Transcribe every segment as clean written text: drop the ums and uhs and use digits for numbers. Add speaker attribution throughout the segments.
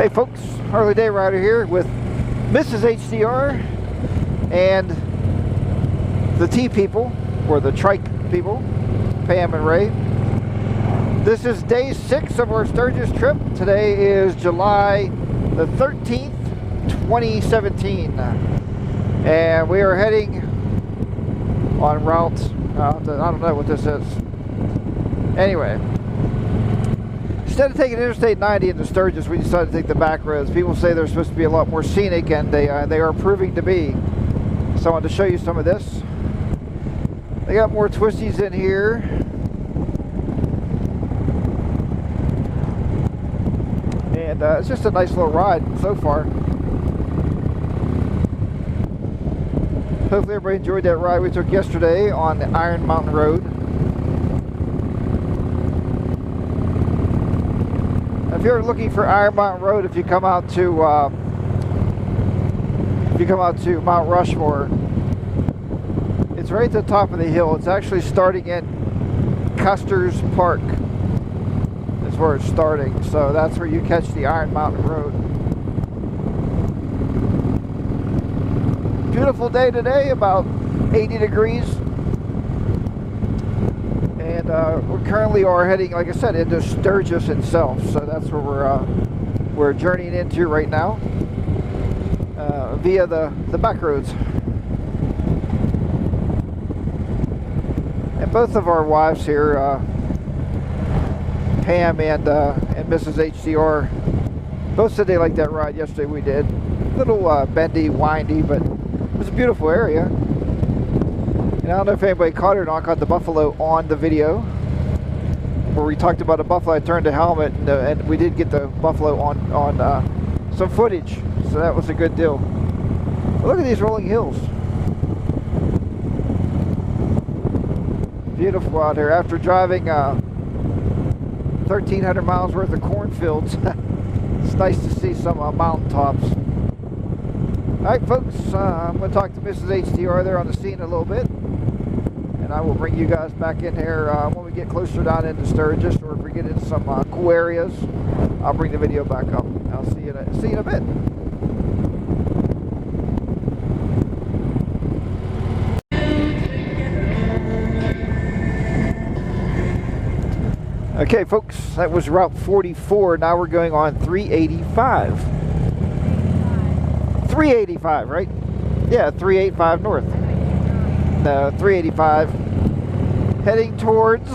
Speaker 1: Hey folks, Harley Day Rider here with Mrs. HDR and the T people, or the trike people, Pam and Ray. This is day 6 of our Sturgis trip. Today is July the 13th, 2017. And we are heading on route, I don't know what this is. Anyway. Instead of taking Interstate 90 into Sturgis, we decided to take the back roads. People say they're supposed to be a lot more scenic, and they are proving to be. So I wanted to show you some of this. They got more twisties in here. And it's just a nice little ride so far. Hopefully everybody enjoyed that ride we took yesterday on the Iron Mountain Road. If you're looking for Iron Mountain Road, if you come out to Mount Rushmore, it's right at the top of the hill. It's actually starting in Custer's Park. That's where it's starting. So that's where you catch the Iron Mountain Road. Beautiful day today, about 80 degrees. And we currently are heading, like I said, into Sturgis itself. So that's where we're journeying into right now, via the back roads. And both of our wives here, Pam and Mrs. HDR, both said they liked that ride yesterday. We did. A little bendy, windy, but it was a beautiful area. And I don't know if anybody caught it or not, caught the buffalo on the video where we talked about a buffalo. I turned the helmet and we did get the buffalo on some footage, so that was a good deal. But look at these rolling hills. Beautiful out here. After driving 1,300 miles worth of cornfields, it's nice to see some mountaintops. Alright folks, I'm going to talk to Mrs. HDR there on the scene a little bit. And I will bring you guys back in here when we get closer down into Sturgis, or if we get into some cool areas, I'll bring the video back up. I'll see you in a bit. Okay folks, that was Route 44. Now we're going on 385. 385, right? Yeah, 385 north. No, 385. Heading towards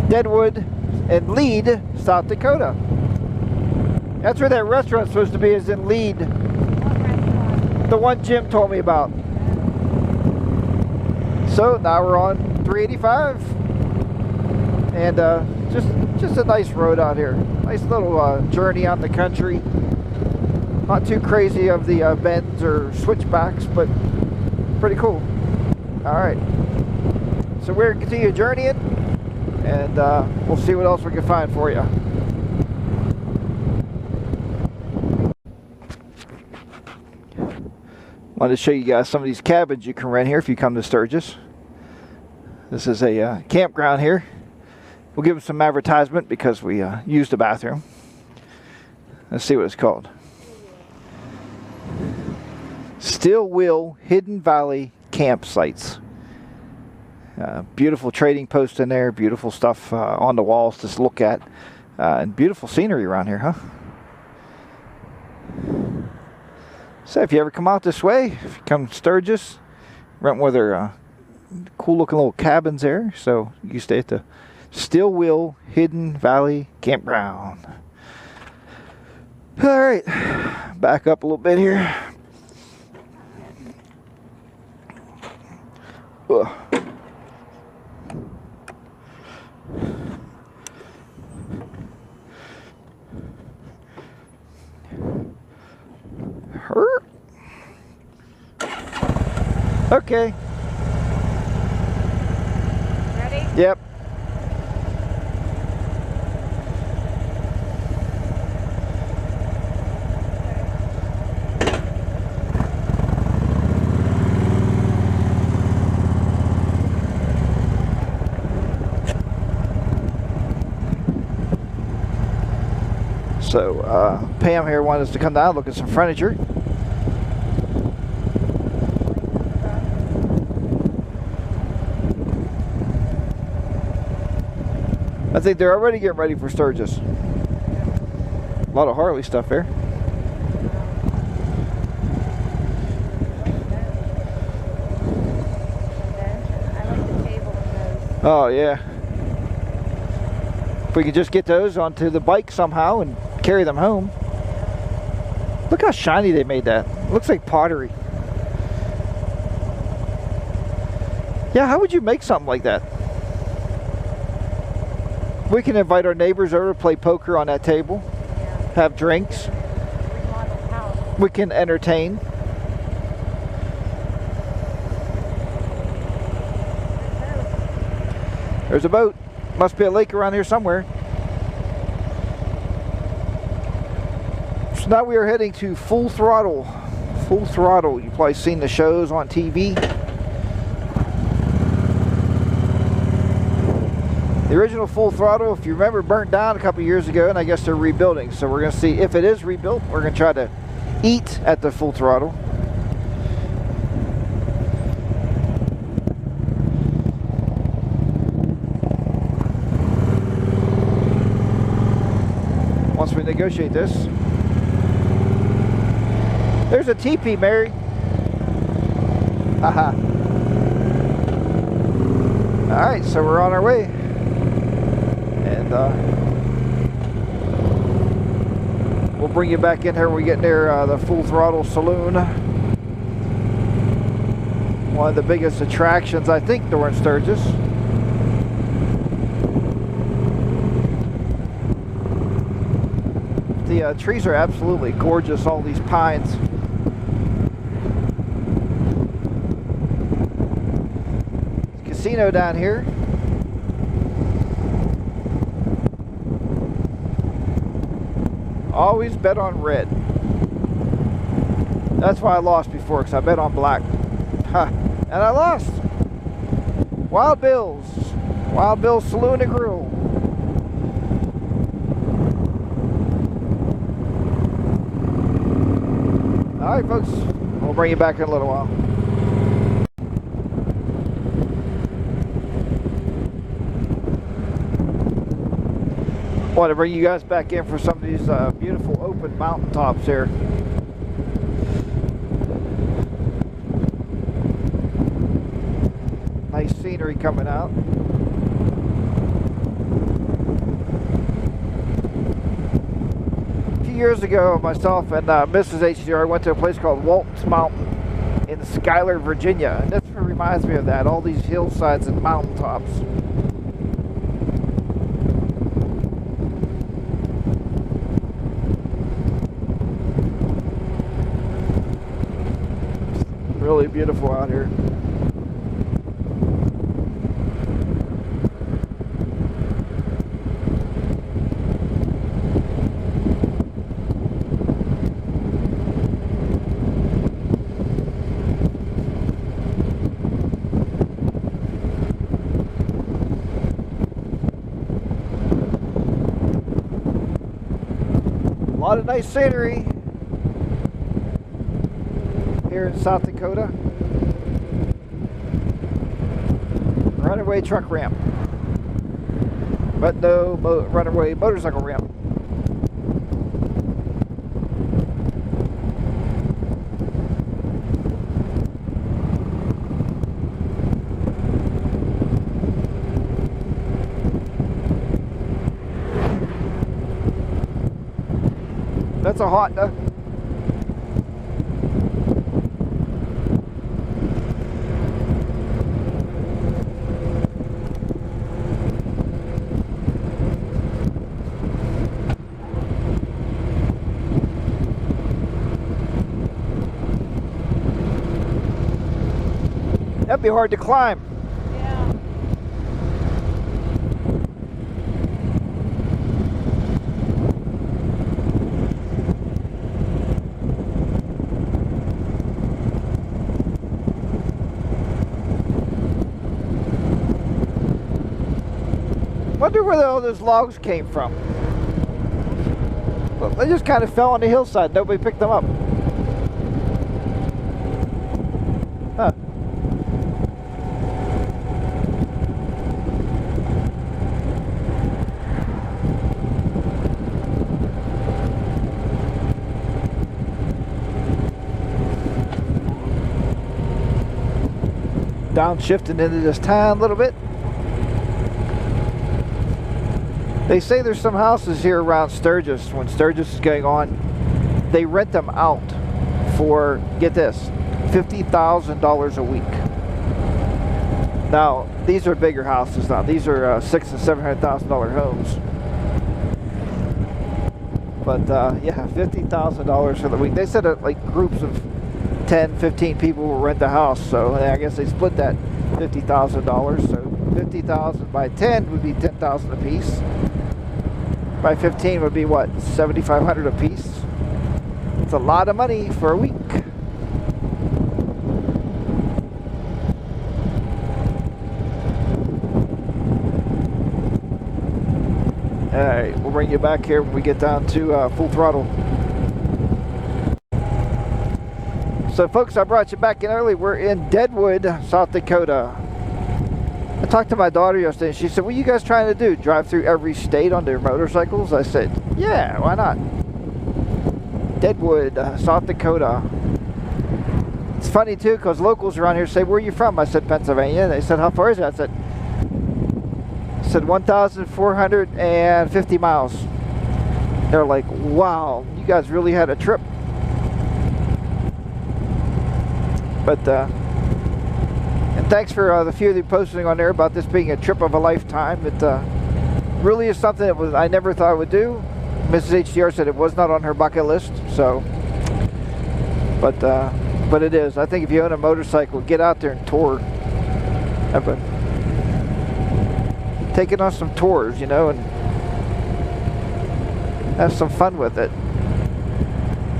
Speaker 1: Deadwood and Lead, South Dakota. That's where that restaurant's supposed to be, is in Lead. The one Jim told me about. So now we're on 385. And just a nice road out here. Nice little journey out in the country. Not too crazy of the bends or switchbacks, but pretty cool. Alright. So we're going to continue journeying, and we'll see what else we can find for you. Wanted to show you guys some of these cabins you can rent here if you come to Sturgis. This is a campground here. We'll give them some advertisement because we used the bathroom. Let's see what it's called. Still Will Hidden Valley Campsites. Beautiful trading post in there. Beautiful stuff on the walls to look at. And beautiful scenery around here, huh? So if you ever come out this way, if you come to Sturgis, rent one of their cool looking little cabins there. So you can stay at the Still Will Hidden Valley Campground. Alright, back up a little bit here. Ugh. Hurt. Okay.
Speaker 2: Ready?
Speaker 1: Yep. So Pam here wanted us to come down, look at some furniture. I think they're already getting ready for Sturgis. A lot of Harley stuff there. Oh yeah. If we could just get those onto the bike somehow and carry them home. Look how shiny they made that. It looks like pottery. Yeah, how would you make something like that? We can invite our neighbors over to play poker on that table. Have drinks. We can entertain. There's a boat. Must be a lake around here somewhere. So now we are heading to Full Throttle. Full Throttle. You've probably seen the shows on TV. The original Full Throttle, if you remember, burnt down a couple years ago, and I guess they're rebuilding. So we're going to see if it is rebuilt. We're going to try to eat at the Full Throttle. Once we negotiate this. There's a teepee, Mary. Haha. Alright, so we're on our way. And we'll bring you back in here when we get near the Full Throttle Saloon. One of the biggest attractions, I think, during Sturgis. The trees are absolutely gorgeous, all these pines. Casino down here. Always bet on red. That's why I lost before, because I bet on black. Ha! And I lost. Wild Bill's. Wild Bill's Saloon and Grill. Alright folks, we'll bring you back in a little while. I want to bring you guys back in for some of these beautiful open mountaintops here. Nice scenery coming out. A few years ago, myself and Mrs. HDR went to a place called Walton's Mountain in Schuyler, Virginia. And that's what reminds me of that, all these hillsides and mountaintops. Really beautiful out here. A lot of nice scenery here in South Dakota. Runaway truck ramp, but no runaway motorcycle ramp. That's a Honda. That'd be hard to climb.
Speaker 2: Yeah.
Speaker 1: Wonder where all those logs came from. Well, they just kind of fell on the hillside. Nobody picked them up. Huh. Downshifting into this town a little bit. They say there's some houses here around Sturgis. When Sturgis is going on, they rent them out for, get this, $50,000 a week. Now, these are bigger houses now. These are $600,000 and $700,000 homes. But yeah, $50,000 for the week. They said that like groups of 10, 15 people will rent the house. So I guess they split that $50,000. So 50,000 by 10 would be 10,000 a piece. By 15 would be what, 7,500 a piece. It's a lot of money for a week. Alright, we'll bring you back here when we get down to full throttle. So folks, I brought you back in early. We're in Deadwood, South Dakota. I talked to my daughter yesterday and she said, what are you guys trying to do? Drive through every state on their motorcycles? I said, yeah, why not? Deadwood, South Dakota. It's funny too, because locals around here say, where are you from? I said, Pennsylvania. And they said, how far is it? I said 1,450 miles. They're like, wow, you guys really had a trip. But and thanks for the few of you posting on there about this being a trip of a lifetime. It really is something that I never thought I would do. Mrs. HDR said it was not on her bucket list, so but it is. I think if you own a motorcycle, get out there and tour. Take it on some tours, you know, and have some fun with it.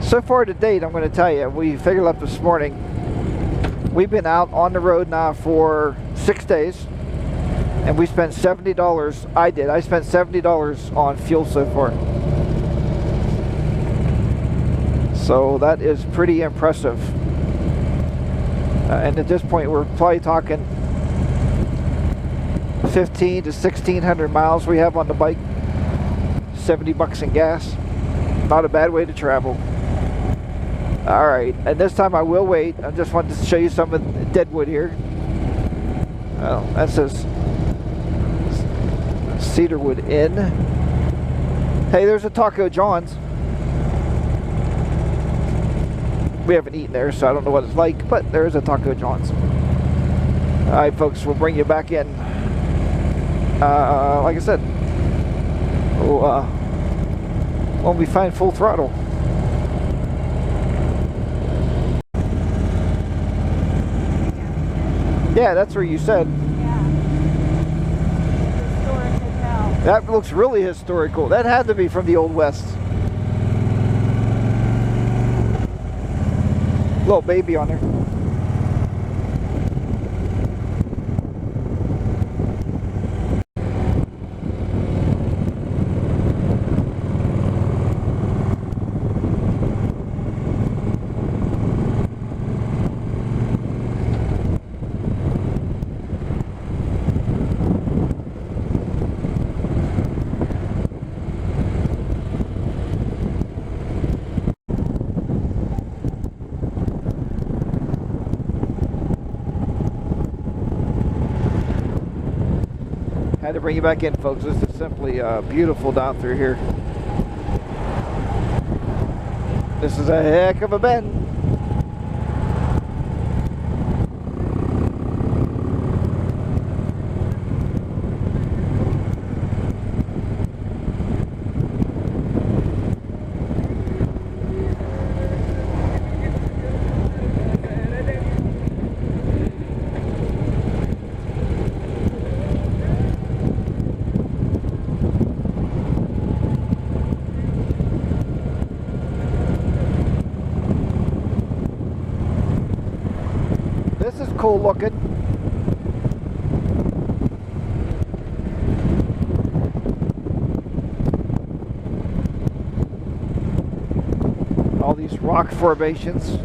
Speaker 1: So far to date, I'm going to tell you, we figured up this morning. We've been out on the road now for 6 days, and we spent $70. I spent $70 on fuel so far. So that is pretty impressive. And at this point, we're probably talking 15 to 1,600 miles we have on the bike. 70 bucks in gas. Not a bad way to travel. Alright, and this time I will wait. I just wanted to show you some of Deadwood here. Well, that says Cedarwood Inn. Hey, there's a Taco John's. We haven't eaten there, so I don't know what it's like, but there is a Taco John's. Alright, folks, we'll bring you back in. Like I said, when we find full throttle. Yeah, that's where you said.
Speaker 2: Yeah. Historic hotel.
Speaker 1: That looks really historical. That had to be from the Old West. Little baby on there. Had to bring you back in, folks. This is simply beautiful down through here. This is a heck of a bend. This is cool looking. these rock formations.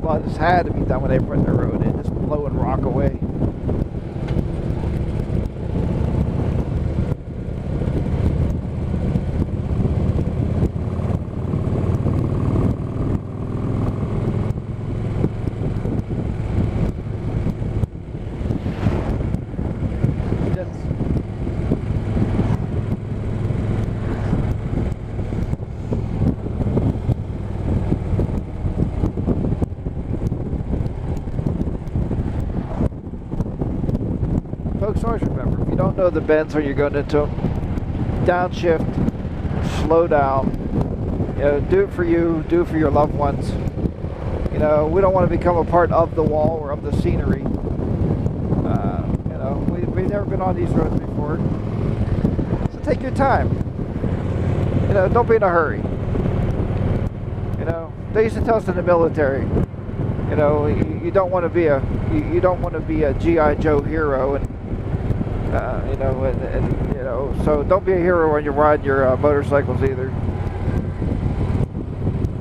Speaker 1: Well, this had to be done when they put the road in, just blowing rock away. Folks, always remember, if you don't know the bends when you're going into them, downshift, slow down. You know, do it for you, do it for your loved ones. You know, we don't want to become a part of the wall or of the scenery. You know, we've never been on these roads before. So take your time. You know, don't be in a hurry. You know, they used to tell us in the military, you know, you don't want to be a you don't want to be a G.I. Joe hero, and you know, and you know, so don't be a hero when you're riding your motorcycles either.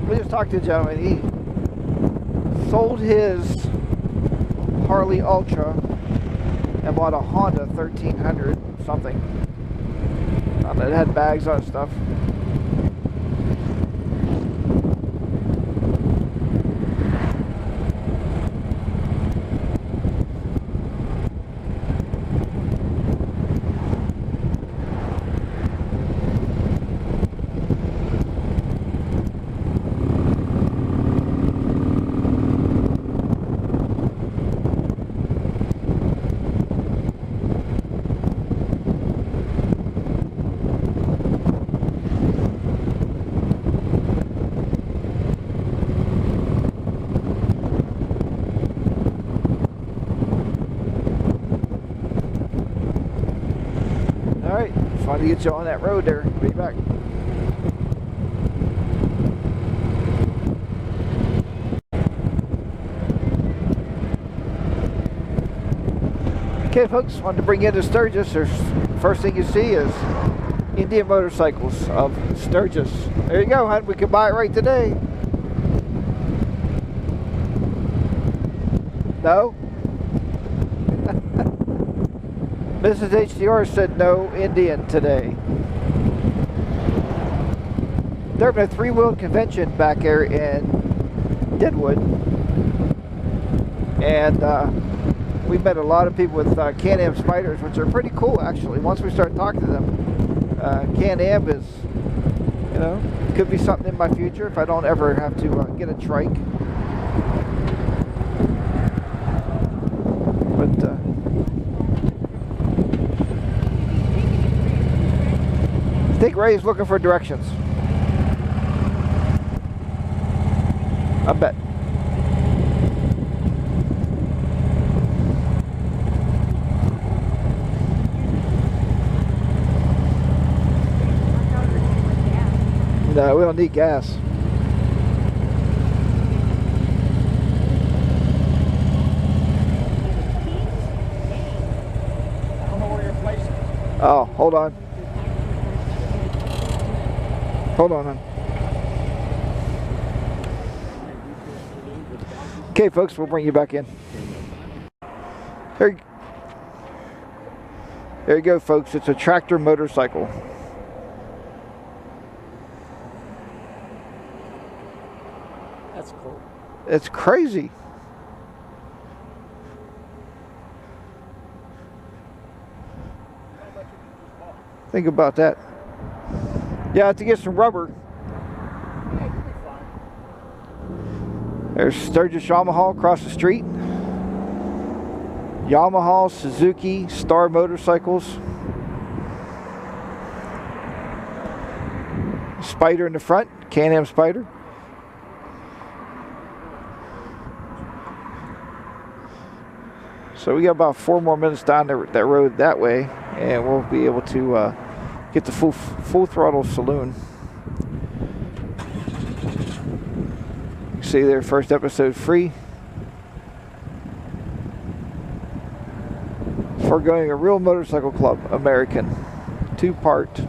Speaker 1: We just talked to a gentleman. He sold his Harley Ultra and bought a Honda 1300 something. It had bags on stuff. Alright, just wanted to get you on that road there. Be back. Okay folks, wanted to bring you into Sturgis. First thing you see is Indian motorcycles of Sturgis. There you go, hon. We can buy it right today. No? Mrs. HDR said no Indian today. There had been a three-wheeled convention back there in Deadwood, and we met a lot of people with Can-Am Spiders, which are pretty cool actually. Once we start talking to them, Can-Am is, you know, could be something in my future if I don't ever have to get a trike. But I think Ray's looking for directions. I bet. No, we don't need gas.
Speaker 2: I don't know where your place is.
Speaker 1: Oh, hold on. Hold on, hon. Okay, folks, we'll bring you back in. There you go, folks. It's a tractor motorcycle.
Speaker 2: That's cool.
Speaker 1: It's crazy. Think about that. Yeah, I have to get some rubber.
Speaker 2: Yeah, you'll be fine.
Speaker 1: There's Sturgis Yamaha across the street. Yamaha, Suzuki, Star Motorcycles. Spider in the front, Can-Am Spider. So we got about 4 more minutes down that road that way, and we'll be able to get the full throttle saloon. See there, first episode free. Foregoing a real motorcycle club, American, 2-part.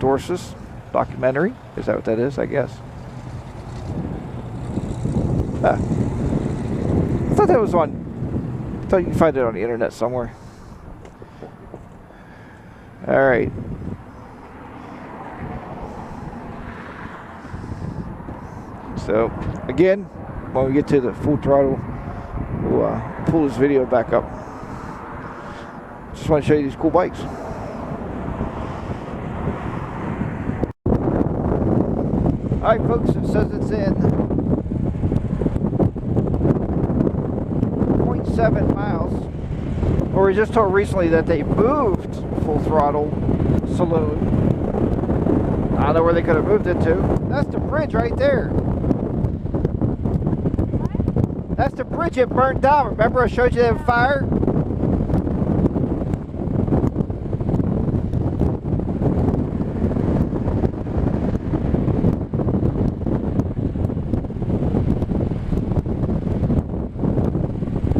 Speaker 1: Outdoors documentary. Is that what that is? I guess. I thought that was on. I thought you could find it on the internet somewhere. All right. So again, when we get to the full throttle, we'll pull this video back up. Just want to show you these cool bikes. Alright folks, it says it's in 0.7 miles. But we just told recently that they moved full throttle saloon. I don't know where they could have moved it to. That's the bridge right there. That's the bridge it burned down. Remember I showed you that fire?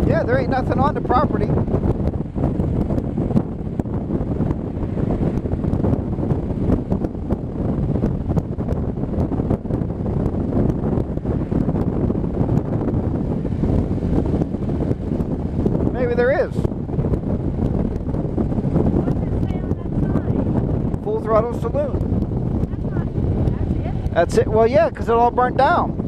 Speaker 1: Yeah, there ain't nothing on the property. Maybe there is. Full throttle saloon. That's it? Well, yeah, because it all burnt down.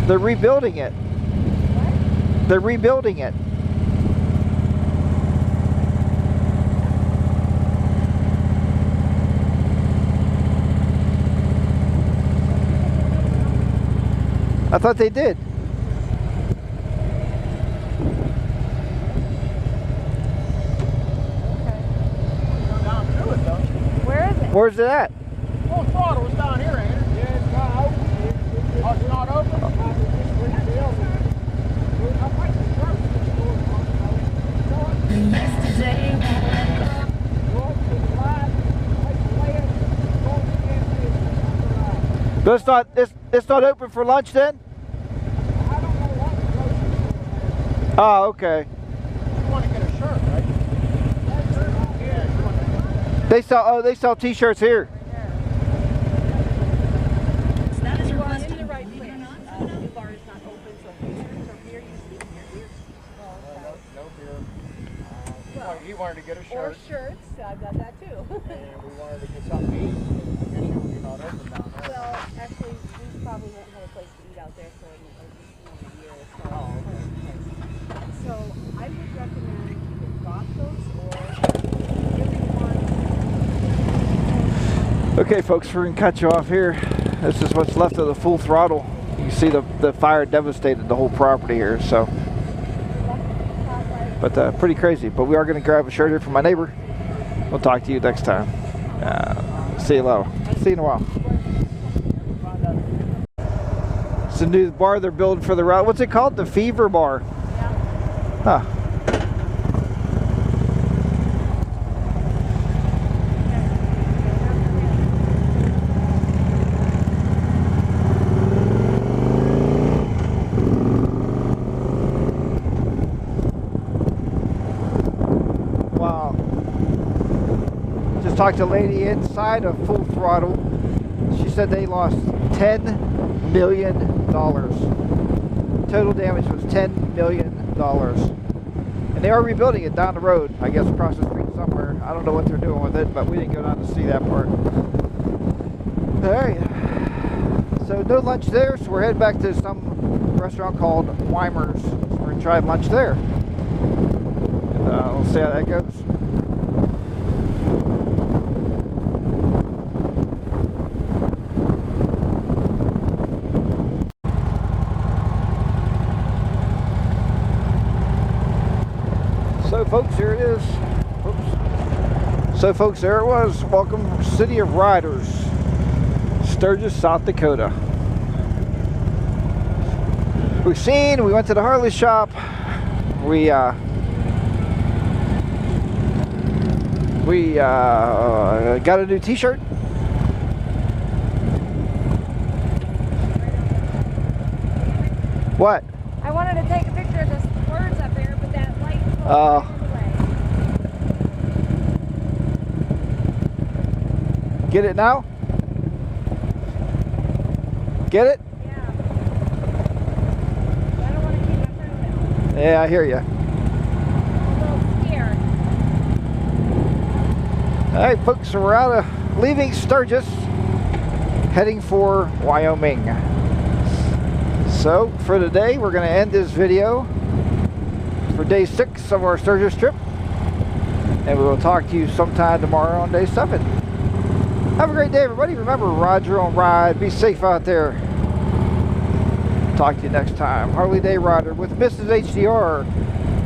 Speaker 1: They're rebuilding it. What? They're rebuilding it. I thought they did.
Speaker 2: Okay. Go down through it, don't you? Where is it?
Speaker 1: Where's it at?
Speaker 2: Full throttle is down here, ain't it? Yeah, it's not open. Oh, it's not open?
Speaker 1: But it's not open for lunch then? Oh, okay.
Speaker 2: You want to get a shirt, right? Yeah, you want to.
Speaker 1: They sell t-shirts here.
Speaker 3: That is in the right place. The bar is not open, so if you from here, you see here.
Speaker 2: No beer. He wanted to get a
Speaker 3: Or
Speaker 2: shirt.
Speaker 3: shirts, I've got that too.
Speaker 2: And we wanted to get something to eat. I guess you're not open down there.
Speaker 3: Well, actually, we probably won't have a place to eat out there for at least another year or so.
Speaker 2: Oh, okay.
Speaker 3: So I would recommend either drop those or really want.
Speaker 1: Okay, folks, we're gonna cut you off here. This is what's left of the full throttle. You can see the fire devastated the whole property here. So, but pretty crazy. But we are gonna grab a shirt here from my neighbor. We'll talk to you next time. See you later. See you in a while. It's a new bar they're building for the route. What's it called? The Fever Bar. Huh. Wow. Just talked to a lady inside of Full Throttle. She said they lost $10 million. Total damage was $10 million. And they are rebuilding it down the road, I guess across the street somewhere. I don't know what they're doing with it, but we didn't go down to see that part. Alright. So no lunch there, so we're heading back to some restaurant called Weimer's. So we're going to try lunch there. And we'll see how that goes. So folks, here it is. Oops. So folks, there it was. Welcome, City of Riders, Sturgis, South Dakota. We went to the Harley shop. We got a new t-shirt. What?
Speaker 3: I wanted to take a picture of the words up there, but that light
Speaker 1: Get it now? Get it?
Speaker 3: Yeah. I don't want to keep my phone out.
Speaker 1: Yeah, I hear you.
Speaker 3: I'm a little scared.
Speaker 1: All right, folks, so we're out of leaving Sturgis, heading for Wyoming. So for today, we're going to end this video for day 6 of our Sturgis trip, and we will talk to you sometime tomorrow on day 7. Have a great day, everybody. Remember, ride your own ride. Be safe out there. Talk to you next time. Harley Day Rider with Mrs. HDR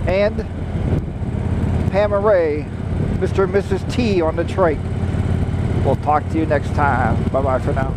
Speaker 1: and Pam and Ray, Mr. and Mrs. T on the trike. We'll talk to you next time. Bye-bye for now.